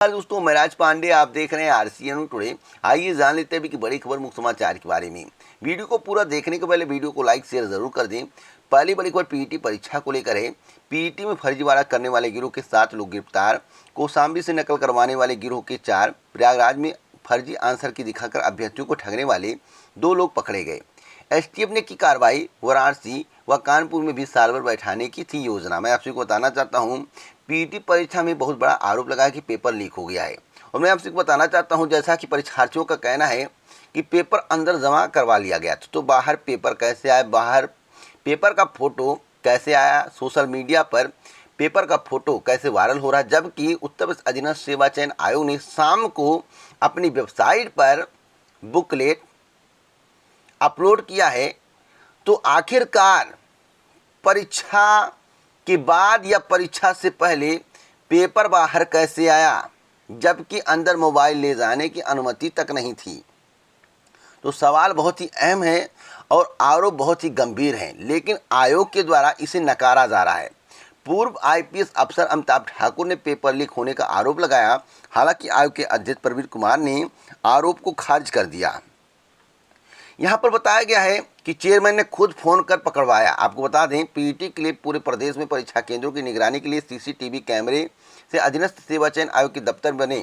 दोस्तों, मैं राज पांडे, आप देख रहे हैं आरसीएन टुडे। आइए जान लेते हैं कि बड़ी खबर मुख्य समाचार के बारे में। वीडियो को पूरा देखने के पहले वीडियो को लाइक शेयर जरूर कर दें। पहली बड़ी खबर पीईटी परीक्षा को लेकर है। पीईटी में फर्जीवाड़ा करने वाले गिरोह के 7 लोग गिरफ्तार। कौशाम्बी से नकल करवाने वाले गिरोह के 4, प्रयागराज में फर्जी आंसर की दिखाकर अभ्यर्थियों को ठगने वाले 2 लोग पकड़े गए। एसटीएफ ने की कार्रवाई। वाराणसी व कानपुर में भी साल भर बैठाने की थी योजना। मैं आपसे बताना चाहता हूं, पीईटी परीक्षा में बहुत बड़ा आरोप लगा कि पेपर लीक हो गया है। और मैं आपसे बताना चाहता हूं, जैसा कि परीक्षार्थियों का कहना है कि पेपर अंदर जमा करवा लिया गया था, तो बाहर पेपर कैसे आया, बाहर पेपर का फोटो कैसे आया, सोशल मीडिया पर पेपर का फोटो कैसे वायरल हो रहा है। जबकि उत्तर प्रदेश अधीनस्थ सेवा चयन आयोग ने शाम को अपनी वेबसाइट पर बुकलेट अपलोड किया है। तो आखिरकार परीक्षा के बाद या परीक्षा से पहले पेपर बाहर कैसे आया, जबकि अंदर मोबाइल ले जाने की अनुमति तक नहीं थी। तो सवाल बहुत ही अहम है और आरोप बहुत ही गंभीर है, लेकिन आयोग के द्वारा इसे नकारा जा रहा है। पूर्व आईपीएस अफसर अमिताभ ठाकुर ने पेपर लीक होने का आरोप लगाया। हालांकि आयोग के अध्यक्ष प्रवीण कुमार ने आरोप को खारिज कर दिया। यहाँ पर बताया गया है कि चेयरमैन ने खुद फोन कर पकड़वाया। आपको बता दें, पीईटी के लिए पूरे प्रदेश में परीक्षा केंद्रों की निगरानी के लिए सीसीटीवी कैमरे से अधीनस्थ सेवा चयन आयोग के दफ्तर बने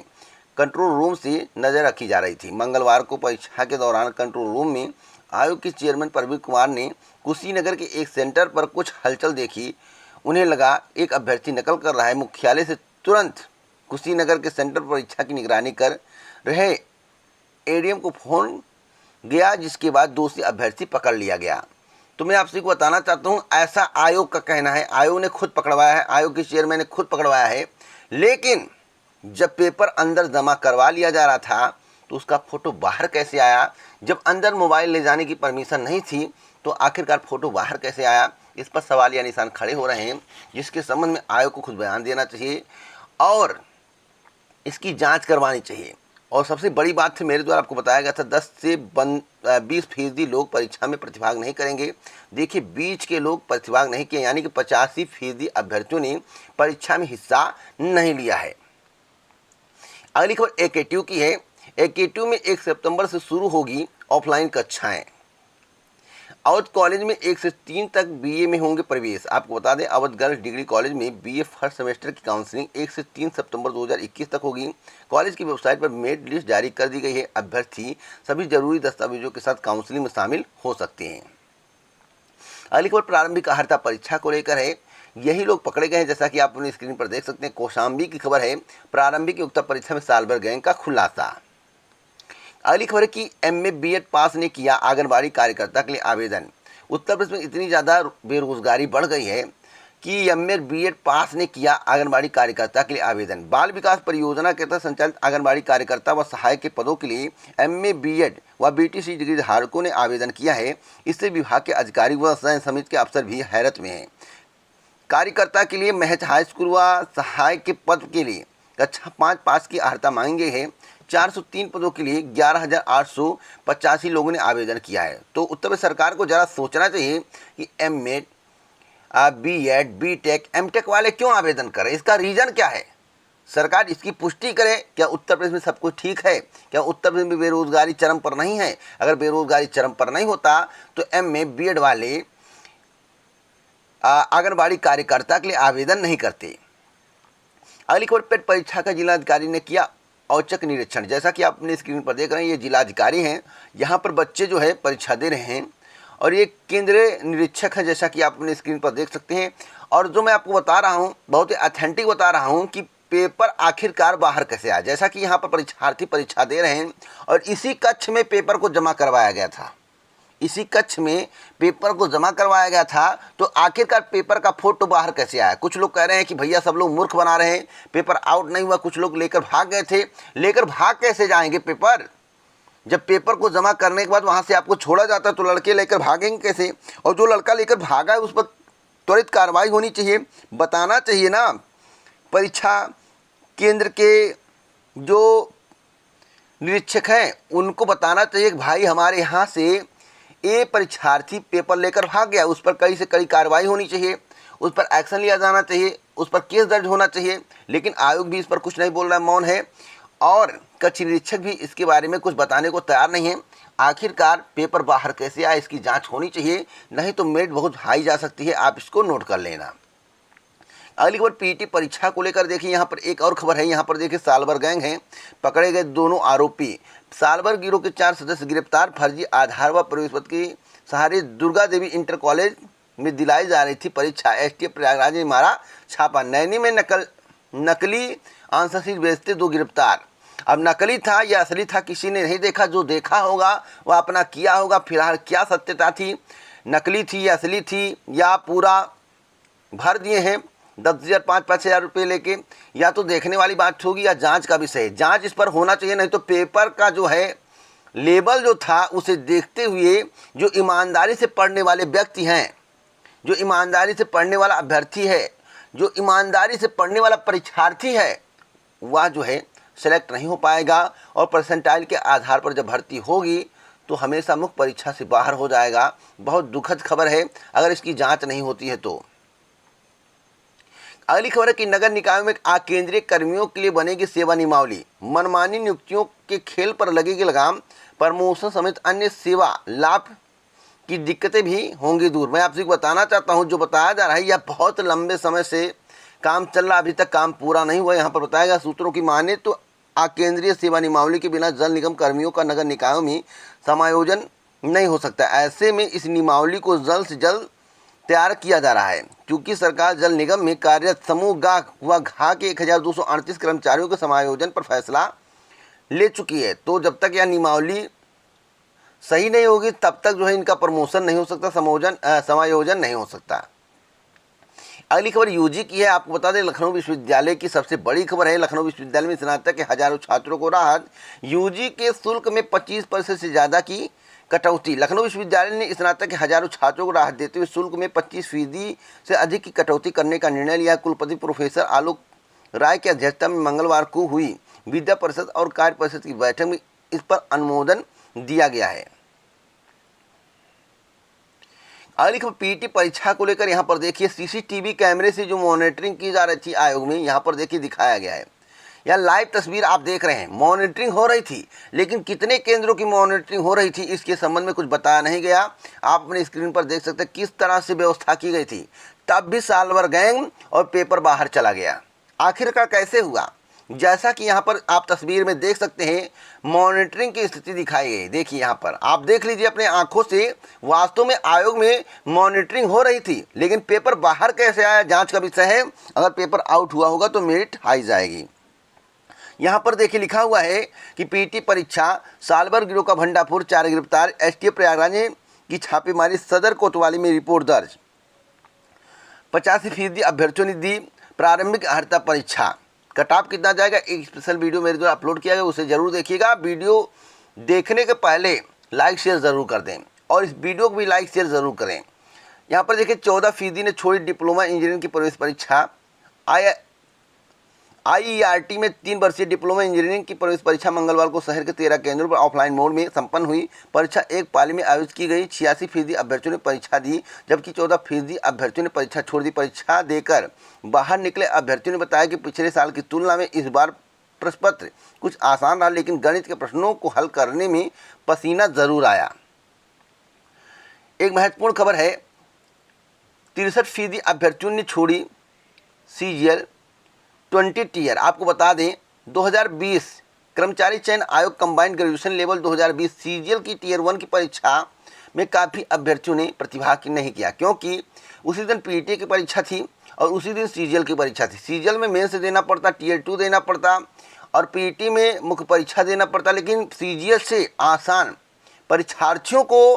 कंट्रोल रूम से नजर रखी जा रही थी। मंगलवार को परीक्षा के दौरान कंट्रोल रूम में आयोग के चेयरमैन प्रवीण कुमार ने कुशीनगर के एक सेंटर पर कुछ हलचल देखी। उन्हें लगा एक अभ्यर्थी नकल कर रहा है। मुख्यालय से तुरंत कुशीनगर के सेंटर पर परीक्षा की निगरानी कर रहे एडीएम को फोन गया, जिसके बाद दोषी अभ्यर्थी पकड़ लिया गया। तो मैं आपसे को बताना चाहता हूं, ऐसा आयोग का कहना है। आयोग ने खुद पकड़वाया है, आयोग के चेयरमैन ने खुद पकड़वाया है। लेकिन जब पेपर अंदर जमा करवा लिया जा रहा था तो उसका फोटो बाहर कैसे आया? जब अंदर मोबाइल ले जाने की परमिशन नहीं थी तो आखिरकार फोटो बाहर कैसे आया? इस पर सवाल या निशान खड़े हो रहे हैं, जिसके संबंध में आयोग को खुद बयान देना चाहिए और इसकी जाँच करवानी चाहिए। और सबसे बड़ी बात थी, मेरे द्वारा आपको बताया गया था 10 से 20% लोग परीक्षा में प्रतिभाग नहीं करेंगे। देखिए, बीच के लोग प्रतिभाग नहीं किए, यानी कि 85% अभ्यर्थियों ने परीक्षा में हिस्सा नहीं लिया है। अगली खबर एकेटीयू की है। एकेटीयू में 1 सितंबर से शुरू होगी ऑफलाइन कक्षाएं। अवध कॉलेज में 1 से 3 तक बीए में होंगे प्रवेश। आपको बता दें, अवध गर्ल्स डिग्री कॉलेज में बीए फर्स्ट सेमेस्टर की काउंसलिंग 1 से 3 सितंबर 2021 तक होगी। कॉलेज की वेबसाइट पर मेरिट लिस्ट जारी कर दी गई है। अभ्यर्थी सभी जरूरी दस्तावेजों के साथ काउंसलिंग में शामिल हो सकते हैं। अगली खबर प्रारंभिक अर्हता परीक्षा को लेकर है। यही लोग पकड़े गए हैं, जैसा कि आप अपनी स्क्रीन पर देख सकते हैं। कौशाम्बी की खबर है, प्रारंभिक योग्यता परीक्षा में साल भर गैंग का खुलासा। अगली खबर है कि एमए बीएड पास ने किया आंगनबाड़ी कार्यकर्ता के लिए आवेदन। उत्तर प्रदेश में इतनी ज़्यादा बेरोजगारी बढ़ गई है कि एमए बीएड पास ने किया आंगनबाड़ी कार्यकर्ता के लिए आवेदन। बाल विकास परियोजना के तहत संचालित आंगनबाड़ी कार्यकर्ता व सहायक के पदों के लिए एमए बीएड व बीटीसी डिग्री धारकों ने आवेदन किया है। इससे विभाग के अधिकारी व चयन समिति के अफसर भी हैरत में हैं। कार्यकर्ता के लिए महज हाई स्कूल व सहायक के पद के लिए कक्षा 5 पास की अर्हता मांगी गई है। 403 पदों के लिए 11,885 लोगों ने आवेदन किया है। तो उत्तर प्रदेश सरकार को ज़रा सोचना चाहिए कि एमएड, बीएड, बीटेक, एमटेक वाले क्यों आवेदन करें। इसका रीज़न क्या है? सरकार इसकी पुष्टि करे। क्या उत्तर प्रदेश में सब कुछ ठीक है? क्या उत्तर प्रदेश में बेरोजगारी चरम पर नहीं है? अगर बेरोजगारी चरम पर नहीं होता तो एमए बीएड वाले आंगनबाड़ी कार्यकर्ता के लिए आवेदन नहीं करते। अगली खबर, पेट परीक्षा का जिलाधिकारी ने किया औचक निरीक्षण। जैसा कि आप अपनी स्क्रीन पर देख रहे हैं, ये जिलाधिकारी हैं। यहाँ पर बच्चे जो है परीक्षा दे रहे हैं और ये केंद्रीय निरीक्षक है, जैसा कि आप अपनी स्क्रीन पर देख सकते हैं। और जो मैं आपको बता रहा हूँ, बहुत ही ऑथेंटिक बता रहा हूँ कि पेपर आखिरकार बाहर कैसे आया। जैसा कि यहाँ पर परीक्षार्थी परीक्षा दे रहे हैं और इसी कक्ष में पेपर को जमा करवाया गया था। इसी कक्ष में पेपर को जमा करवाया गया था, तो आखिरकार पेपर का फोटो बाहर कैसे आया? कुछ लोग कह रहे हैं कि भैया सब लोग मूर्ख बना रहे हैं, पेपर आउट नहीं हुआ, कुछ लोग लेकर भाग गए थे। लेकर भाग कैसे जाएंगे पेपर? जब पेपर को जमा करने के बाद वहां से आपको छोड़ा जाता है तो लड़के लेकर भागेंगे कैसे? और जो लड़का लेकर भागा है उस पर त्वरित कार्रवाई होनी चाहिए, बताना चाहिए ना। परीक्षा केंद्र के जो निरीक्षक हैं उनको बताना चाहिए कि भाई हमारे यहाँ से ये परीक्षार्थी पेपर लेकर भाग गया, उस पर कड़ी से कड़ी कार्रवाई होनी चाहिए, उस पर एक्शन लिया जाना चाहिए उस पर केस दर्ज होना चाहिए, लेकिन आयोग भी इस पर कुछ नहीं बोल रहा, मौन है। और कक्ष निरीक्षक भी इसके बारे में कुछ बताने को तैयार नहीं है। आखिरकार पेपर बाहर कैसे आए इसकी जांच होनी चाहिए, नहीं तो मेरिट बहुत हाई जा सकती है, आप इसको नोट कर लेना। अगली खबर पीटी परीक्षा को लेकर देखिए, यहाँ पर एक और खबर है। यहाँ पर देखिए सालभर गैंग है, पकड़े गए दोनों आरोपी। सालभर गिरोह के 4 सदस्य गिरफ्तार। फर्जी आधार व प्रवेश पत्र के सहारे दुर्गा देवी इंटर कॉलेज में दिलाई जा रही थी परीक्षा। एसटीएफ प्रयागराज ने मारा छापा। नैनी में नकली आंसर शीट बेचते 2 गिरफ्तार। अब नकली था या असली था किसी ने नहीं देखा, जो देखा होगा वह अपना किया होगा। फिलहाल क्या सत्यता थी, नकली थी या असली थी, या पूरा भर दिए हैं 10,000 5-5 हज़ार रुपये लेके, या तो देखने वाली बात होगी या जांच का विषय है। जांच इस पर होना चाहिए, नहीं तो पेपर का जो है लेबल जो था उसे देखते हुए जो ईमानदारी से पढ़ने वाले व्यक्ति हैं, जो ईमानदारी से पढ़ने वाला अभ्यर्थी है, जो ईमानदारी से पढ़ने वाला परीक्षार्थी है, वह जो है सेलेक्ट नहीं हो पाएगा। और परसेंटाइल के आधार पर जब भर्ती होगी तो हमेशा मुख्य परीक्षा से बाहर हो जाएगा। बहुत दुखद खबर है अगर इसकी जांच नहीं होती है तो। अगली खबर है कि नगर निकायों में केंद्रीय कर्मियों के लिए बनेगी सेवा नियमावली। मनमानी नियुक्तियों के खेल पर लगेगी लगाम। प्रमोशन समेत अन्य सेवा लाभ की दिक्कतें भी होंगी दूर। मैं आपसे बताना चाहता हूं, जो बताया जा रहा है यह बहुत लंबे समय से काम चल रहा, अभी तक काम पूरा नहीं हुआ। यहाँ पर बताया गया सूत्रों की माने तो केंद्रीय सेवा नियमावली के बिना जल निगम कर्मियों का नगर निकायों में समायोजन नहीं हो सकता। ऐसे में इस नियमावली को जल्द से जल्द तैयार किया जा रहा है, क्योंकि सरकार जल निगम में कार्यरत समूह गा व घा के 1238 कर्मचारियों के समायोजन पर फैसला ले चुकी है। तो जब तक यह नियमावली सही नहीं होगी तब तक जो है इनका प्रमोशन नहीं हो सकता, समायोजन नहीं हो सकता। अगली खबर यूजी की है। आपको बता दें लखनऊ विश्वविद्यालय की सबसे बड़ी खबर है। लखनऊ विश्वविद्यालय में स्नातक के हजारों छात्रों को राहत। यूजी के शुल्क में 25% से ज़्यादा की कटौती। लखनऊ विश्वविद्यालय ने स्नातक के हजारों छात्रों को राहत देते हुए शुल्क में 25% से अधिक की कटौती करने का निर्णय लिया। कुलपति प्रोफेसर आलोक राय की अध्यक्षता में मंगलवार को हुई विद्या परिषद और कार्य परिषद की बैठक में इस पर अनुमोदन दिया गया है। अगली खबर पीटी परीक्षा को लेकर यहाँ पर देखिए सीसीटीवी कैमरे से जो मॉनिटरिंग की जा रही थी आयोग में, यहाँ पर देखिए दिखाया गया है। यह लाइव तस्वीर आप देख रहे हैं। मॉनिटरिंग हो रही थी, लेकिन कितने केंद्रों की मॉनिटरिंग हो रही थी इसके संबंध में कुछ बताया नहीं गया। आप अपने स्क्रीन पर देख सकते हैं किस तरह से व्यवस्था की गई थी। तब भी सालभर गैंग और पेपर बाहर चला गया। आखिरकार कैसे हुआ, जैसा कि यहाँ पर आप तस्वीर में देख सकते हैं मॉनिटरिंग की स्थिति दिखाई गई। देखिए यहाँ पर आप देख लीजिए अपने आंखों से, वास्तव में आयोग में मॉनिटरिंग हो रही थी, लेकिन पेपर बाहर कैसे आया जांच का विषय है। अगर पेपर आउट हुआ होगा तो मेरिट हाई जाएगी। यहाँ पर देखिए लिखा हुआ है कि पीटी परीक्षा सालभर गिरोह का भंडाफोड़, 4 गिरफ्तार। एसटीएफ प्रयागराज की छापेमारी, सदर कोतवाली में रिपोर्ट दर्ज। 85% अभ्यर्थियों ने दी प्रारंभिक अर्हता परीक्षा। कट ऑफ कितना जाएगा, एक स्पेशल वीडियो मेरे द्वारा अपलोड किया गया, उसे जरूर देखिएगा। वीडियो देखने के पहले लाइक शेयर ज़रूर कर दें और इस वीडियो को भी लाइक शेयर ज़रूर करें। यहाँ पर देखिए 14% ने छोड़ी डिप्लोमा इंजीनियरिंग की प्रवेश परीक्षा। आईईआरटी में 3 वर्षीय डिप्लोमा इंजीनियरिंग की प्रवेश परीक्षा मंगलवार को शहर के 13 केंद्रों पर ऑफलाइन मोड में संपन्न हुई। परीक्षा एक पाली में आयोजित की गई। 86% अभ्यर्थियों ने परीक्षा दी, जबकि 14% अभ्यर्थियों ने परीक्षा छोड़ दी। परीक्षा देकर बाहर निकले अभ्यर्थियों ने बताया कि पिछले साल की तुलना में इस बार प्रश्न पत्र कुछ आसान रहा, लेकिन गणित के प्रश्नों को हल करने में पसीना जरूर आया। एक महत्वपूर्ण खबर है, 63% अभ्यर्थियों ने छोड़ी सीजीएल 20 टीयर। आपको बता दें 2020 कर्मचारी चयन आयोग कंबाइंड ग्रेजुएशन लेवल 2020 सीजीएल की टीयर 1 की परीक्षा में काफ़ी अभ्यर्थियों ने प्रतिभाग नहीं किया, क्योंकि उसी दिन पीटी की परीक्षा थी और उसी दिन सीजीएल की परीक्षा थी। सीजीएल में मेंस देना पड़ता, टीयर 2 देना पड़ता और पीटी में मुख्य परीक्षा देना पड़ता, लेकिन सीजीएल से आसान परीक्षार्थियों को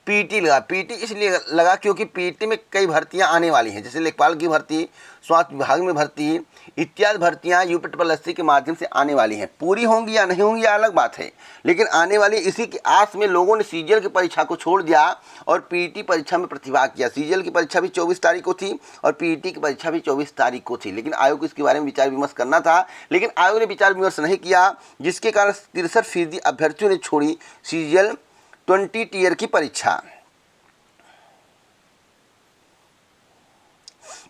पीटी लगा। पीटी इसलिए लगा क्योंकि पीटी में कई भर्तियां आने वाली हैं, जैसे लेखपाल की भर्ती, स्वास्थ्य विभाग में भर्ती इत्यादि भर्तियां यूपी के माध्यम से आने वाली हैं। पूरी होंगी या नहीं होंगी अलग बात है, लेकिन आने वाली इसी की आस में लोगों ने सीजीएल की परीक्षा को छोड़ दिया और पीटी परीक्षा में प्रतिभाग किया। सीजीएल की परीक्षा भी 24 तारीख को थी और पीटी की परीक्षा भी 24 तारीख को थी, लेकिन आयोग को इसके बारे में विचार विमर्श करना था, लेकिन आयोग ने विचार विमर्श नहीं किया, जिसके कारण 63% अभ्यर्थियों ने छोड़ी सीजीएल 20 टीयर की परीक्षा।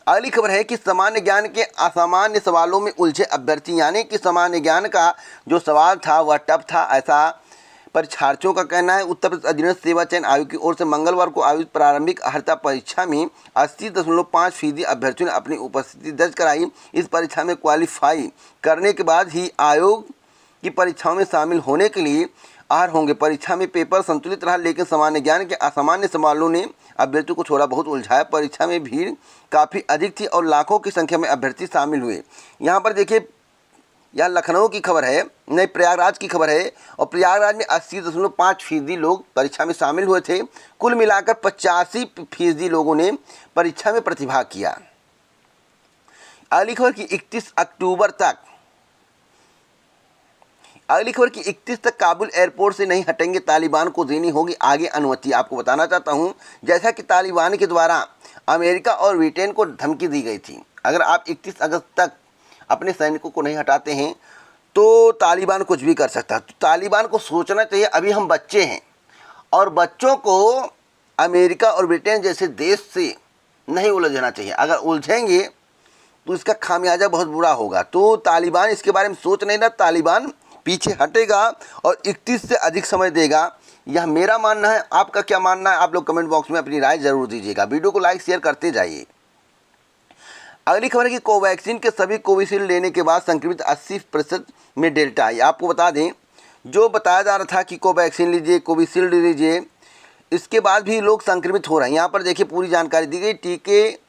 अगली खबर है कि सामान्य ज्ञान के असामान्य सवालों में उलझे अभ्यर्थी, यानी कि सामान्य ज्ञान का जो सवाल था वह टफ था, ऐसा परीक्षार्थियों का कहना है। उत्तर प्रदेश अधीनस्थ सेवा चयन आयोग की ओर से मंगलवार को आयोजित प्रारंभिक अर्हता परीक्षा में 80.5% अभ्यर्थियों ने अपनी उपस्थिति दर्ज कराई। इस परीक्षा में क्वालिफाई करने के बाद ही आयोग की परीक्षाओं में शामिल होने के लिए अर्ह होंगे। परीक्षा में पेपर संतुलित रहा, लेकिन सामान्य ज्ञान के असामान्य सवालों ने अभ्यर्थियों को थोड़ा बहुत उलझाया। परीक्षा में भीड़ काफ़ी अधिक थी और लाखों की संख्या में अभ्यर्थी शामिल हुए। यहाँ पर देखिए, यह लखनऊ की खबर है, नहीं प्रयागराज की खबर है, और प्रयागराज में 80.5% लोग परीक्षा में शामिल हुए थे। कुल मिलाकर 85% लोगों ने परीक्षा में प्रतिभाग किया। अगली खबर की 31 अक्टूबर तक काबुल एयरपोर्ट से नहीं हटेंगे, तालिबान को देनी होगी आगे अनुमति। आपको बताना चाहता हूं, जैसा कि तालिबान के द्वारा अमेरिका और ब्रिटेन को धमकी दी गई थी, अगर आप 31 अगस्त तक अपने सैनिकों को नहीं हटाते हैं तो तालिबान कुछ भी कर सकता है। तो तालिबान को सोचना चाहिए, अभी हम बच्चे हैं और बच्चों को अमेरिका और ब्रिटेन जैसे देश से नहीं उलझना चाहिए। अगर उलझेंगे तो इसका खामियाजा बहुत बुरा होगा। तो तालिबान इसके बारे में सोच नहीं रहा, तालिबान पीछे हटेगा और 31 से अधिक समय देगा, यह मेरा मानना है। आपका क्या मानना है? आप लोग कमेंट बॉक्स में अपनी राय जरूर दीजिएगा। वीडियो को लाइक शेयर करते जाइए। अगली खबर है कि कोवैक्सीन के सभी कोविशील्ड लेने के बाद संक्रमित 80% में डेल्टा आई। आपको बता दें, जो बताया जा रहा था कि कोवैक्सीन लीजिए, कोविशील्ड लीजिए, इसके बाद भी लोग संक्रमित हो रहे हैं। यहाँ पर देखिए पूरी जानकारी दी गई। टीके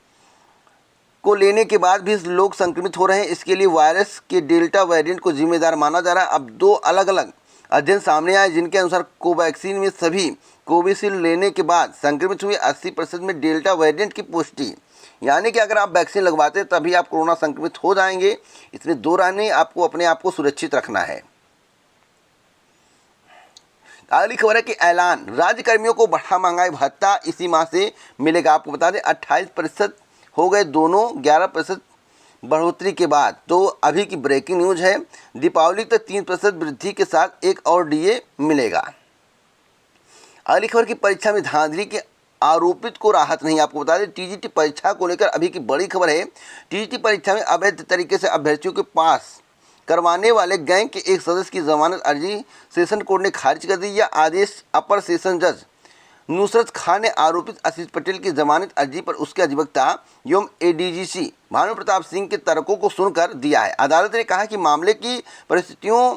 को लेने के बाद भी लोग संक्रमित हो रहे हैं। इसके लिए वायरस के डेल्टा वेरिएंट को जिम्मेदार माना जा रहा है। अब 2 अलग अलग अध्ययन सामने आए जिनके अनुसार कोवैक्सीन में सभी कोविशील्ड लेने के बाद संक्रमित हुए 80% में डेल्टा वेरिएंट की पुष्टि, यानी कि अगर आप वैक्सीन लगवाते हैं तभी आप कोरोना संक्रमित हो जाएंगे। इसमें 2 राय नहीं, आपको अपने आप को सुरक्षित रखना है। अगली खबर है कि ऐलान, राज्य कर्मियों को बढ़ा महंगाई भत्ता इसी माह से मिलेगा। आपको बता दें 28% हो गए दोनों, 11% बढ़ोतरी के बाद। तो अभी की ब्रेकिंग न्यूज है, दीपावली तक 3% वृद्धि के साथ एक और डीए मिलेगा। अगली खबर की परीक्षा में धांधली के आरोपित को राहत नहीं। आपको बता दें टीजीटी परीक्षा को लेकर अभी की बड़ी खबर है। टीजीटी परीक्षा में अवैध तरीके से अभ्यर्थियों के पास करवाने वाले गैंग के एक सदस्य की जमानत अर्जी सेशन कोर्ट ने खारिज कर दी। यह आदेश अपर सेशन जज नुसरत खान ने आरोपित आशीष पटेल की जमानत अर्जी पर उसके अधिवक्ता एवं एडीजीसी भानु प्रताप सिंह के तर्कों को सुनकर दिया है। अदालत ने कहा कि मामले की परिस्थितियों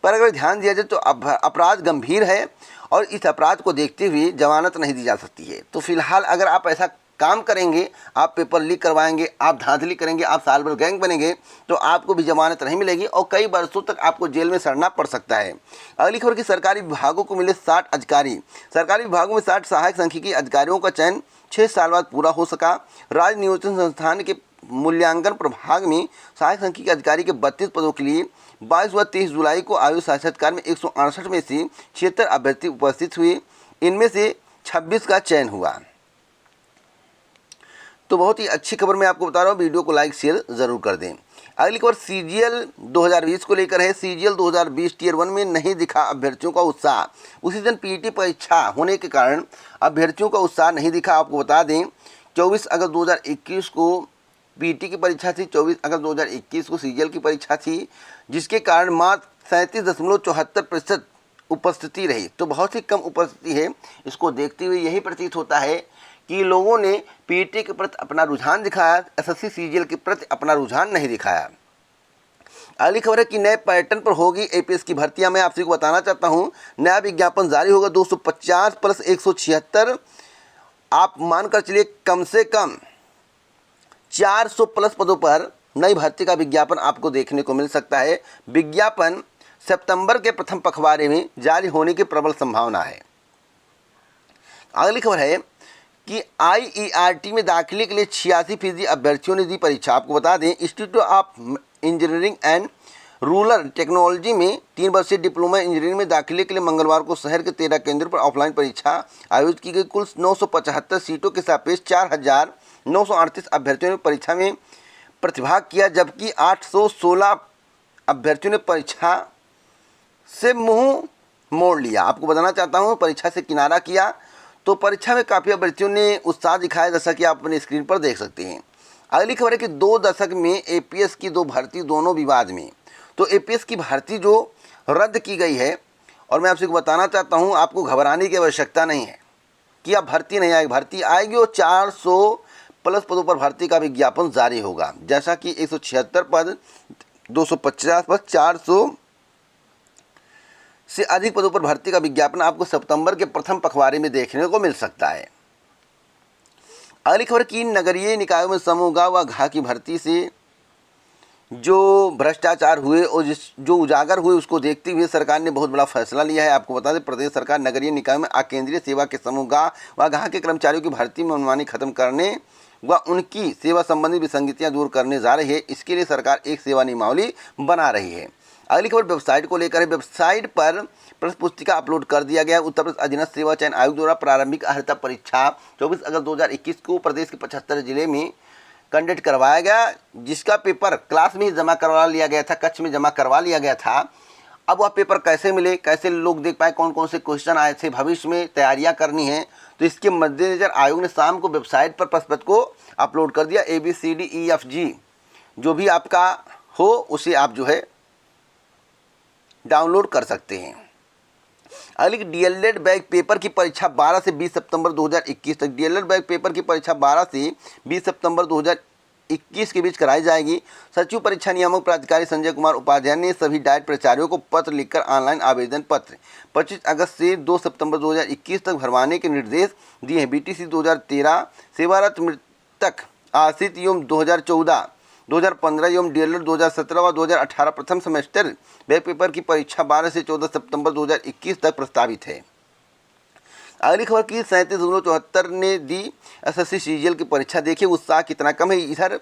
पर अगर ध्यान दिया जाए तो अपराध गंभीर है और इस अपराध को देखते हुए जमानत नहीं दी जा सकती है। तो फिलहाल अगर आप ऐसा काम करेंगे, आप पेपर लीक करवाएंगे, आप धांधली करेंगे, आप साल भर गैंग बनेंगे, तो आपको भी जमानत नहीं मिलेगी और कई वर्षों तक आपको जेल में सड़ना पड़ सकता है। अगली खबर की सरकारी विभागों को मिले 60 अधिकारी। सरकारी विभागों में 60 सहायक सांख्यिकी अधिकारियों का चयन 6 साल बाद पूरा हो सका। राज्य नियोजन संस्थान के मूल्यांकन प्रभाग में सहायक सांख्यिकी अधिकारी के 32 पदों के लिए 22 व 23 जुलाई को आयोजित साक्षात्कार में 168 में से 76 अभ्यर्थी उपस्थित हुए। इनमें से 26 का चयन हुआ। तो बहुत ही अच्छी खबर मैं आपको बता रहा हूँ, वीडियो को लाइक शेयर ज़रूर कर दें। अगली खबर सीजीएल 2020 को लेकर है। सीजीएल 2020 टियर 1 में नहीं दिखा अभ्यर्थियों का उत्साह। उसी दिन पीटी परीक्षा होने के कारण अभ्यर्थियों का उत्साह नहीं दिखा। आपको बता दें 24 अगस्त 2021 को पीटी की परीक्षा थी, 24 अगस्त 2021 को सीजीएल की परीक्षा थी, जिसके कारण मात्र 37.74% उपस्थिति रही। तो बहुत ही कम उपस्थिति है। इसको देखते हुए यही प्रतीत होता है कि लोगों ने पीटी के प्रति अपना रुझान दिखाया, एसएससी सीजीएल के प्रति अपना रुझान नहीं दिखाया। अगली खबर है कि नए पैटर्न पर होगी एपीएस की भर्तियां। मैं आपसे को बताना चाहता हूं, नया विज्ञापन जारी होगा। 250 प्लस 176, आप मानकर चलिए कम से कम 400 प्लस पदों पर नई भर्ती का विज्ञापन आपको देखने को मिल सकता है। विज्ञापन सितंबर के प्रथम पखवाड़े में जारी होने की प्रबल संभावना है। अगली खबर है कि आईईआरटी में दाखिले के लिए 86% अभ्यर्थियों ने दी परीक्षा। आपको बता दें institute of engineering and rural technology में 3 वर्षीय डिप्लोमा इंजीनियरिंग में दाखिले के लिए मंगलवार को शहर के 13 केंद्रों पर ऑफलाइन परीक्षा आयोजित की गई। कुल 975 सीटों के सापेक्ष 4,938 अभ्यर्थियों ने परीक्षा में प्रतिभाग किया, जबकि 816 अभ्यर्थियों ने परीक्षा से मुंह मोड़ लिया। आपको बताना चाहता हूँ, परीक्षा से किनारा किया। तो परीक्षा में काफ़ी अभ्यर्थियों ने उत्साह दिखाया, जैसा कि आप अपनी स्क्रीन पर देख सकते हैं। अगली खबर है कि 2 दशक में एपीएस की 2 भर्ती दोनों विवाद में। तो एपीएस की भर्ती जो रद्द की गई है, और मैं आपसे बताना चाहता हूं, आपको घबराने की आवश्यकता नहीं है कि अब भर्ती नहीं आएगी, भर्ती आएगी और 400 प्लस पदों पर भर्ती का विज्ञापन जारी होगा। जैसा कि 176 पद, 250 पद, 400 से अधिक पदों पर भर्ती का विज्ञापन आपको सितंबर के प्रथम पखवाड़े में देखने को मिल सकता है। अगली खबर की नगरीय निकायों में समूह ग व घ की भर्ती से जो भ्रष्टाचार हुए और जो उजागर हुए उसको देखते हुए सरकार ने बहुत बड़ा फैसला लिया है। आपको बता दें, प्रदेश सरकार नगरीय निकाय में अकेंद्रीय सेवा के समूह ग व घ के कर्मचारियों की भर्ती में मनमानी खत्म करने व उनकी सेवा संबंधी विसंगतियां दूर करने जा रही है। इसके लिए सरकार एक सेवा नियमावली बना रही है। अगली खबर वेबसाइट को लेकर है। वेबसाइट पर प्रश्न पुस्तिका अपलोड कर दिया गया। उत्तर प्रदेश अधीनस्थ सेवा चयन आयोग द्वारा प्रारंभिक अर्हता परीक्षा 24 अगस्त 2021 को प्रदेश के 75 जिले में कंडक्ट करवाया गया, जिसका पेपर क्लास में ही जमा करवा लिया गया था, कक्ष में जमा करवा लिया गया था। अब वह पेपर कैसे मिले, कैसे लोग देख पाए, कौन कौन से क्वेश्चन आए थे, भविष्य में तैयारियां करनी है, तो इसके मद्देनजर आयोग ने शाम को वेबसाइट पर प्रश्न पत्र को अपलोड कर दिया। ABCDEFG जो भी आपका हो उसे आप जो है डाउनलोड कर सकते हैं। अगली डीएलएड बैक पेपर की परीक्षा 12 से 20 सितंबर 2021 तक। डीएलएड बैक पेपर की परीक्षा 12 से 20 सितंबर 2021 के बीच कराई जाएगी। सचिव परीक्षा नियामक प्राधिकारी संजय कुमार उपाध्याय ने सभी डाइट प्राचार्यों को पत्र लिखकर ऑनलाइन आवेदन पत्र 25 अगस्त से 2 सितंबर 2021 तक भरवाने के निर्देश दिए हैं। BTC 2013 सेवारत मृतक आश्रित एवं 2014 2015 एवं डीएलएड 2017 व 2018 प्रथम सेमेस्टर बैक पेपर की परीक्षा 12 से 14 सितंबर 2021 तक प्रस्तावित है। अगली खबर की 37.74 ने दी SSC CGL की परीक्षा। देखिए उत्साह कितना कम है, इधर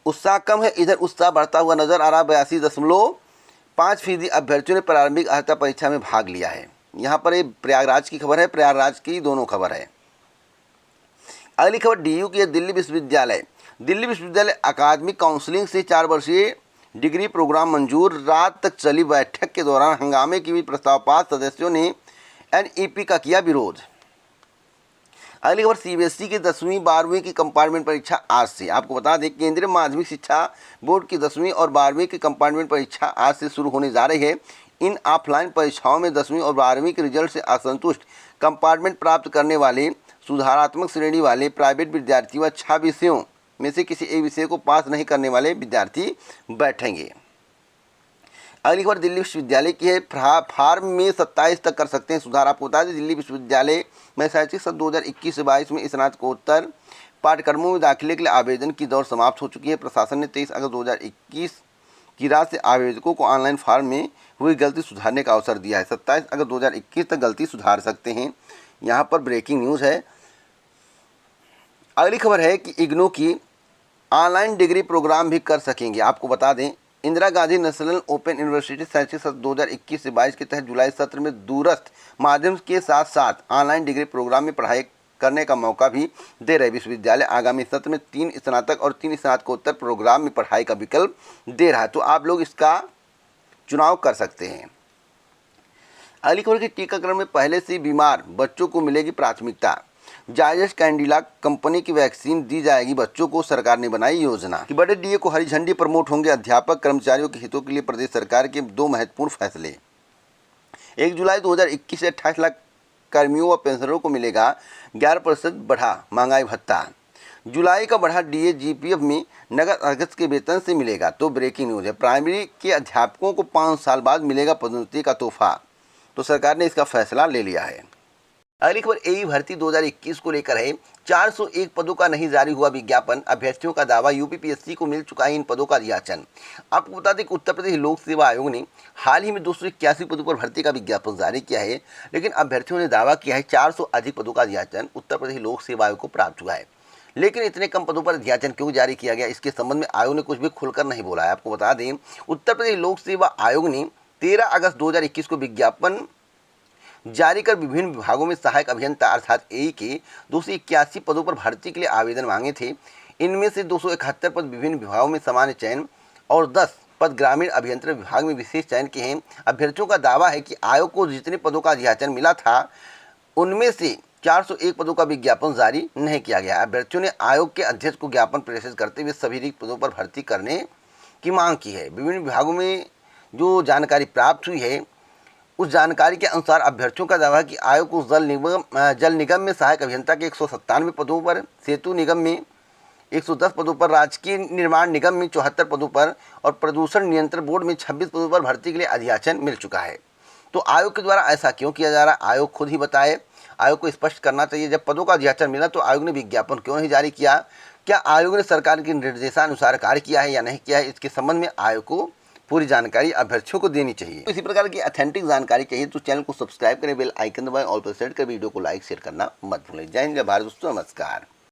उत्साह कम है, इधर उत्साह बढ़ता हुआ नजर आ रहा। 82.5% अभ्यर्थियों ने प्रारंभिक अर्हता परीक्षा में भाग लिया है। यहाँ पर ये प्रयागराज की खबर है, प्रयागराज की दोनों खबर है। अगली खबर DU की है। दिल्ली विश्वविद्यालय अकादमिक काउंसिलिंग से 4 वर्षीय डिग्री प्रोग्राम मंजूर। रात तक चली बैठक के दौरान हंगामे के बीच प्रस्ताव पास, सदस्यों ने NEP का किया विरोध। अगली खबर CBSE की 10वीं 12वीं की कंपार्टमेंट परीक्षा आज से। आपको बता दें, केंद्रीय माध्यमिक शिक्षा बोर्ड की 10वीं और 12वीं की कंपार्टमेंट परीक्षा आज से शुरू होने जा रही है। इन ऑफलाइन परीक्षाओं में 10वीं और 12वीं के रिजल्ट से असंतुष्ट कंपार्टमेंट प्राप्त करने वाले, सुधारात्मक श्रेणी वाले प्राइवेट विद्यार्थी व 6 विषयों में से किसी एक विषय को पास नहीं करने वाले विद्यार्थी बैठेंगे। अगली खबर दिल्ली विश्वविद्यालय की है। फार्म में 27 तक कर सकते हैं सुधार। आपको बता दें, दिल्ली विश्वविद्यालय में शैक्षिक सत्र 2021 से 22 में स्नातकोत्तर पाठ्यक्रमों में दाखिले के लिए आवेदन की दौर समाप्त हो चुकी है। प्रशासन ने 23 अगस्त 2021 की रात से आवेदकों को ऑनलाइन फॉर्म में हुई गलती सुधारने का अवसर दिया है। 27 अगस्त 2021 तक गलती सुधार सकते हैं। यहाँ पर ब्रेकिंग न्यूज़ है। अगली खबर है कि इग्नू की ऑनलाइन डिग्री प्रोग्राम भी कर सकेंगे। आपको बता दें, Indira Gandhi national open university शैक्षिक सत्र 2021 से 22 के तहत जुलाई सत्र में दूरस्थ माध्यम के साथ साथ ऑनलाइन डिग्री प्रोग्राम में पढ़ाई करने का मौका भी दे रहे। विश्वविद्यालय आगामी सत्र में 3 स्नातक और 3 स्नातकोत्तर प्रोग्राम में पढ़ाई का विकल्प दे रहा है, तो आप लोग इसका चुनाव कर सकते हैं। अगली खबर की टीकाकरण में पहले से बीमार बच्चों को मिलेगी प्राथमिकता। जायडस कैडिला कंपनी की वैक्सीन दी जाएगी बच्चों को, सरकार ने बनाई योजना। कि बड़े DA को हरी झंडी प्रमोट होंगे अध्यापक कर्मचारियों के हितों के लिए प्रदेश सरकार के 2 महत्वपूर्ण फैसले। 1 जुलाई 2021 से 28 लाख कर्मियों व पेंशनरों को मिलेगा 11% बढ़ा महंगाई भत्ता। जुलाई का बढ़ा DA GPF में नगद अगस्त के वेतन से मिलेगा। तो ब्रेकिंग न्यूज़ है। प्राइमरी के अध्यापकों को 5 साल बाद मिलेगा पदोन्नति का तोहफा, तो सरकार ने इसका फैसला ले लिया है। अगली खबर AE भर्ती 2021 को लेकर है। 401 पदों का नहीं जारी हुआ विज्ञापन, अभ्यर्थियों का दावा UPPSC को मिल चुका है इन पदों का याचन। आपको बता दें कि उत्तर प्रदेश लोक सेवा आयोग ने हाल ही में 281 पदों पर भर्ती का विज्ञापन जारी किया है, लेकिन अभ्यर्थियों ने दावा किया है 400 अधिक पदों का याचन उत्तर प्रदेश लोक सेवा आयोग को प्राप्त हुआ है। लेकिन इतने कम पदों पर अध्याचन क्यों जारी किया गया, इसके संबंध में आयोग ने कुछ भी खुलकर नहीं बोला है। आपको बता दें, उत्तर प्रदेश लोक सेवा आयोग ने 13 अगस्त 2021 को विज्ञापन जारी कर विभिन्न विभागों में सहायक अभियंता अर्थात AE के 281 पदों पर भर्ती के लिए आवेदन मांगे थे। इनमें से 271 पद विभिन्न विभागों में सामान्य चयन और 10 पद ग्रामीण अभियंत्रण विभाग में विशेष चयन के हैं। अभ्यर्थियों का दावा है कि आयोग को जितने पदों का याचन मिला था उनमें से 401 पदों का विज्ञापन जारी नहीं किया गया। अभ्यर्थियों ने आयोग के अध्यक्ष को ज्ञापन प्रेषित करते हुए सभी रिक्त पदों पर भर्ती करने की मांग की है। विभिन्न विभागों में जो जानकारी प्राप्त हुई है, उस जानकारी के अनुसार अभ्यर्थियों का दावा है कि आयोग को जल निगम में सहायक अभियंता के 197 पदों पर, सेतु निगम में 110 पदों पर, राजकीय निर्माण निगम में 74 पदों पर और प्रदूषण नियंत्रण बोर्ड में 26 पदों पर भर्ती के लिए अधियाचन मिल चुका है। तो आयोग के द्वारा ऐसा क्यों किया जा रहा है, आयोग खुद ही बताए। आयोग को स्पष्ट करना चाहिए, जब पदों का अधियाचन मिला तो आयोग ने विज्ञापन क्यों नहीं जारी किया। क्या आयोग ने सरकार के निर्देशानुसार कार्य किया है या नहीं किया है, इसके संबंध में आयोग को पूरी जानकारी अभ्यर्थियों को देनी चाहिए। इसी प्रकार की ऑथेंटिक जानकारी चाहिए तो चैनल को सब्सक्राइब करें, बेल आइकन दबाएं, ऑल पर सेट कर वीडियो को लाइक शेयर करना मत भूलें। जय हिंद, जय भारत दोस्तों, नमस्कार।